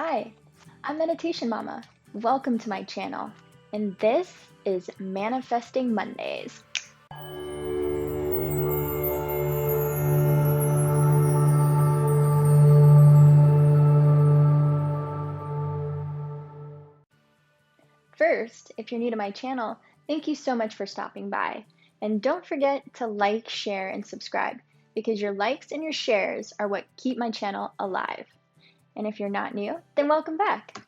Hi, I'm Meditation Mama. Welcome to my channel, and this is Manifesting Mondays. First, if you're new to my channel, thank you so much for stopping by. And don't forget to like, share, and subscribe because your likes and your shares are what keep my channel alive. And if you're not new, then welcome back.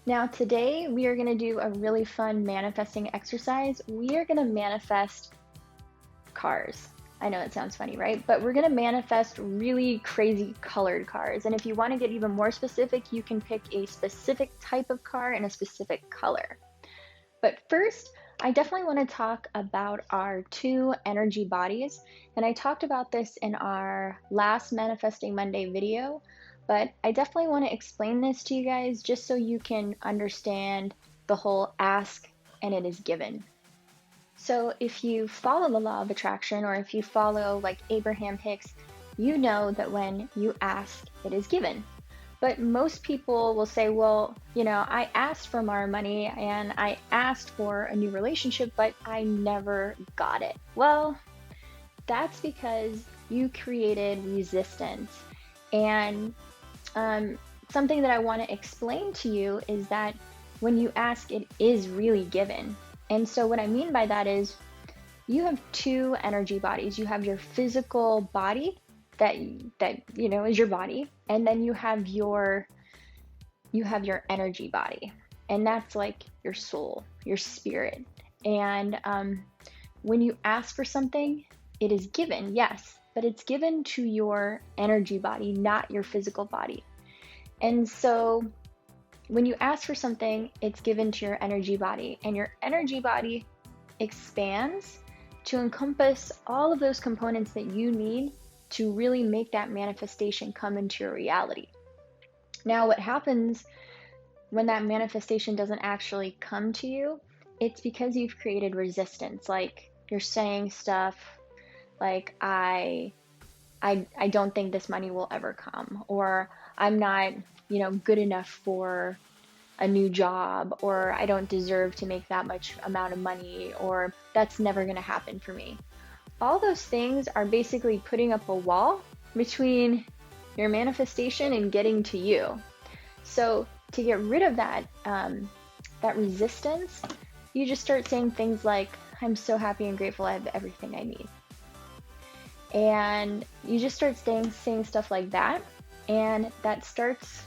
Now, today we are going to do a really fun manifesting exercise. We are going to manifest cars. I know it sounds funny, right? But we're going to manifest really crazy colored cars. And if you want to get even more specific, you can pick a specific type of car and a specific color. But first, I definitely want to talk about our two energy bodies. And I talked about this in our last Manifesting Monday video, but I definitely want to explain this to you guys just so you can understand the whole ask and it is given. So if you follow the law of attraction, or if you follow like Abraham Hicks, you know that when you ask, it is given. But most people will say, well, I asked for more money and I asked for a new relationship, but I never got it. Well, that's because you created resistance. And something that I want to explain to you is that when you ask, it is really given. And so what I mean by that is you have two energy bodies. You have your physical body that is your body, and then you have your energy body, and that's like your soul, your spirit. And when you ask for something, it is given, yes, but it's given to your energy body, not your physical body. And so when you ask for something, it's given to your energy body, and your energy body expands to encompass all of those components that you need to really make that manifestation come into your reality. Now, what happens when that manifestation doesn't actually come to you, it's because you've created resistance. Like you're saying stuff like, I don't think this money will ever come, or I'm not, good enough for a new job, or I don't deserve to make that much amount of money, or that's never going to happen for me. All those things are basically putting up a wall between your manifestation and getting to you. So to get rid of that resistance, you just start saying things like, I'm so happy and grateful I have everything I need. And you just start saying stuff like that, and that starts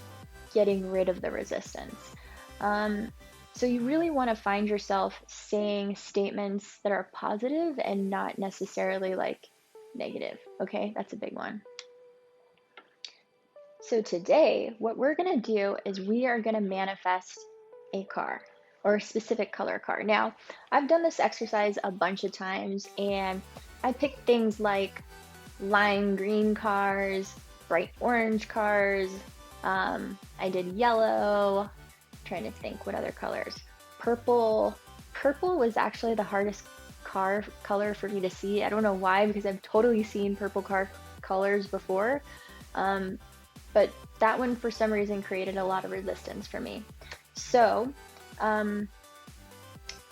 getting rid of the resistance. So you really want to find yourself saying statements that are positive and not necessarily like negative. Okay, that's a big one. So today, what we're going to do is we are going to manifest a car, or a specific color car. Now, I've done this exercise a bunch of times, and I picked things like lime green cars, bright orange cars. I did yellow. I'm trying to think what other colors. Purple. Purple was actually the hardest car color for me to see. I don't know why, because I've totally seen purple car colors before. But that one for some reason created a lot of resistance for me. So I'm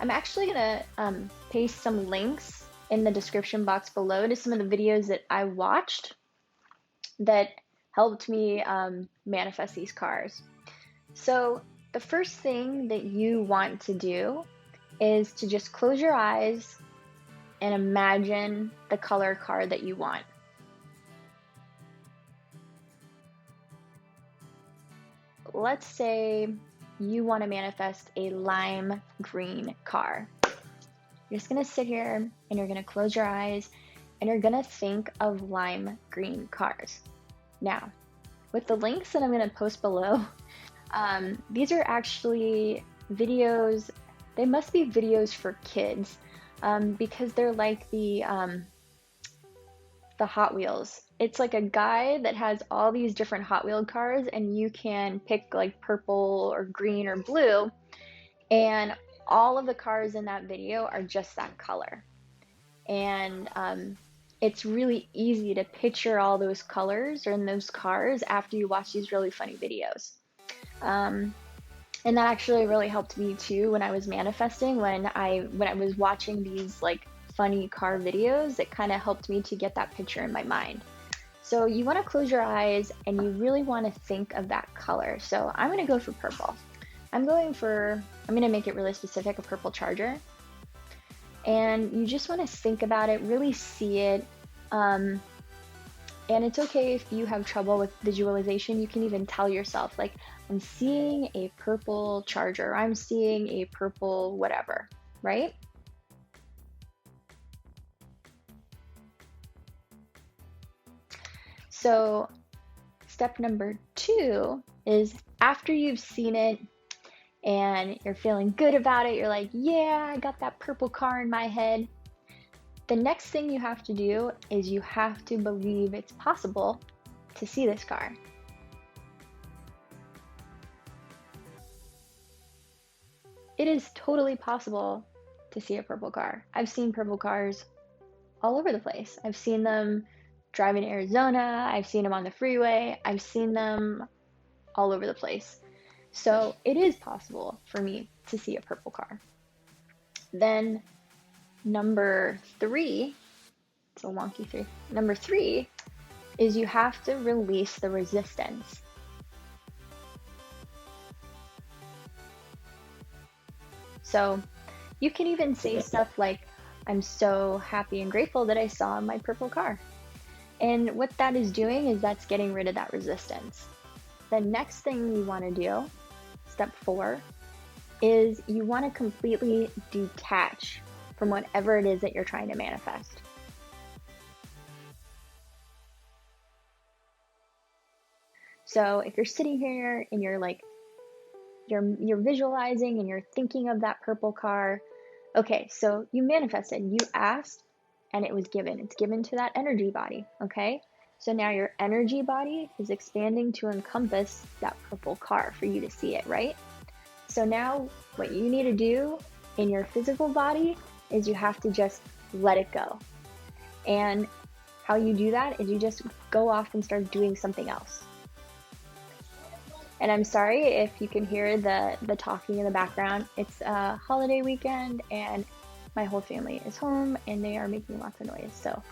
actually gonna paste some links in the description box below to some of the videos that I watched that helped me manifest these cars. So the first thing that you want to do is to just close your eyes and imagine the color car that you want. Let's say you want to manifest a lime green car. You're just going to sit here and you're going to close your eyes and you're going to think of lime green cars. Now, with the links that I'm going to post below, these are actually videos. They must be videos for kids because they're like the Hot Wheels. It's like a guy that has all these different Hot Wheel cars, and you can pick like purple or green or blue, and all of the cars in that video are just that color. And it's really easy to picture all those colors or in those cars after you watch these really funny videos. Um, and that actually really helped me too when I was manifesting, when I was watching these like funny car videos. It kind of helped me to get that picture in my mind. So you want to close your eyes and you really want to think of that color. So I'm going to go for purple. I'm going to make it really specific, a purple charger. And you just want to think about it, really see it. Um, and it's okay if you have trouble with visualization. You can even tell yourself, like, I'm seeing a purple charger, I'm seeing a purple whatever, right? So step number 2 is after you've seen it and you're feeling good about it, you're like, yeah, I got that purple car in my head. The next thing you have to do is you have to believe it's possible to see this car. It is totally possible to see a purple car. I've seen purple cars all over the place. I've seen them driving to Arizona, I've seen them on the freeway, I've seen them all over the place. So it is possible for me to see a purple car. Then number 3, it's a wonky 3. Number 3 is you have to release the resistance. So you can even say stuff like, I'm so happy and grateful that I saw my purple car. And what that is doing is that's getting rid of that resistance. The next thing you want to do, step 4, is you want to completely detach from whatever it is that you're trying to manifest. So if you're sitting here and you're like, you're visualizing and you're thinking of that purple car, okay, so you manifested, you asked, and it was given. It's given to that energy body, okay? So now your energy body is expanding to encompass that purple car for you to see it, right? So now what you need to do in your physical body is you have to just let it go. And how you do that is you just go off and start doing something else. And I'm sorry if you can hear the talking in the background. It's a holiday weekend and my whole family is home and they are making lots of noise. So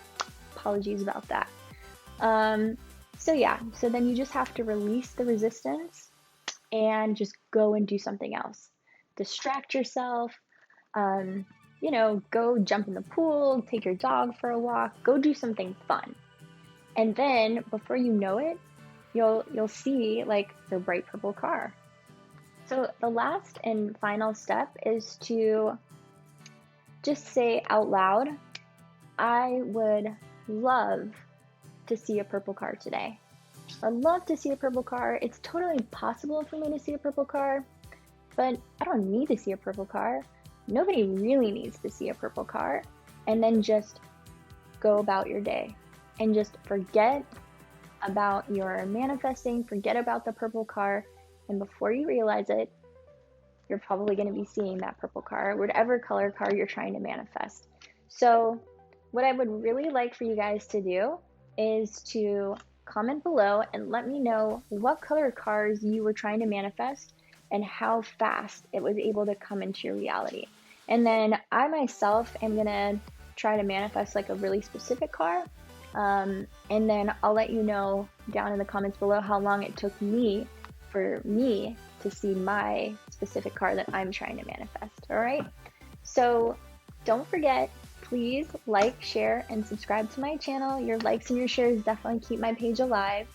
apologies about that. So then you just have to release the resistance and just go and do something else. Distract yourself, go jump in the pool, take your dog for a walk, go do something fun. And then before you know it, you'll see like the bright purple car. So the last and final step is to just say out loud, I would love to see a purple car today. I'd love to see a purple car. It's totally possible for me to see a purple car, but I don't need to see a purple car. Nobody really needs to see a purple car. And then just go about your day and just forget about your manifesting, forget about the purple car, and before you realize it, you're probably going to be seeing that purple car, whatever color car you're trying to manifest. So what I would really like for you guys to do is to comment below and let me know what color cars you were trying to manifest and how fast it was able to come into your reality. And then I myself am going to try to manifest like a really specific car. And then I'll let you know down in the comments below how long it took me for me to see my specific car that I'm trying to manifest. All right. So don't forget, please like, share, and subscribe to my channel. Your likes and your shares definitely keep my page alive.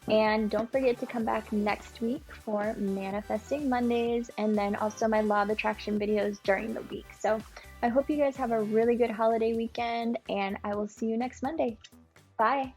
And don't forget to come back next week for Manifesting Mondays and then also my Law of Attraction videos during the week. So I hope you guys have a really good holiday weekend and I will see you next Monday. Bye.